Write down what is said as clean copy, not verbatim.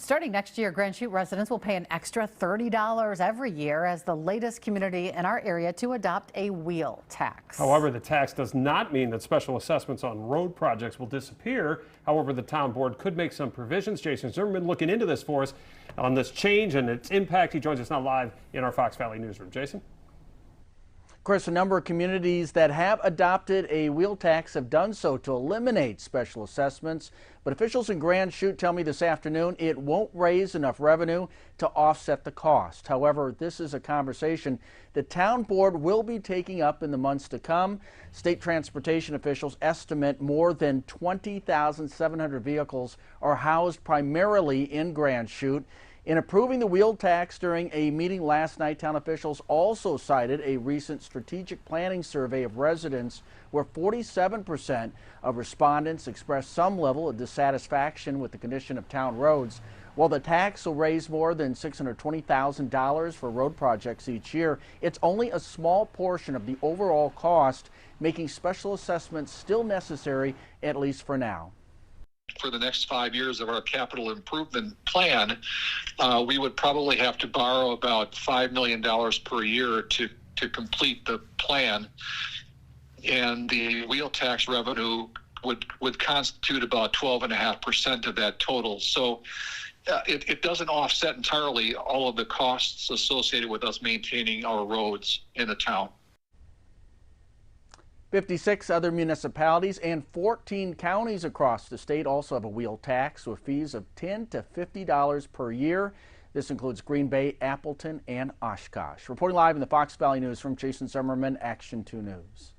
Starting next year, Grand Chute residents will pay an extra $30 every year as the latest community in our area to adopt a wheel tax. However, the tax does not mean that special assessments on road projects will disappear. However, the town board could make some provisions. Jason Zimmerman looking into this for us on this change and its impact. He joins us now live in our Fox Valley newsroom. Jason? Chris, a number of communities that have adopted a wheel tax have done so to eliminate special assessments. But officials in Grand Chute tell me this afternoon it won't raise enough revenue to offset the cost. However, this is a conversation the town board will be taking up in the months to come. State transportation officials estimate more than 20,700 vehicles are housed primarily in Grand Chute. In approving the wheel tax during a meeting last night, town officials also cited a recent strategic planning survey of residents where 47% of respondents expressed some level of dissatisfaction with the condition of town roads. While the tax will raise more than $620,000 for road projects each year, it's only a small portion of the overall cost, making special assessments still necessary, at least for now. For the next 5 years of our capital improvement plan, we would probably have to borrow about $5 million per year to complete the plan. And the wheel tax revenue would constitute about 12.5% of that total. So it doesn't offset entirely all of the costs associated with us maintaining our roads in the town. 56 other municipalities and 14 counties across the state also have a wheel tax with fees of $10 to $50 per year. This includes Green Bay, Appleton, and Oshkosh. Reporting live in the Fox Valley News from Jason Zimmerman, Action 2 News.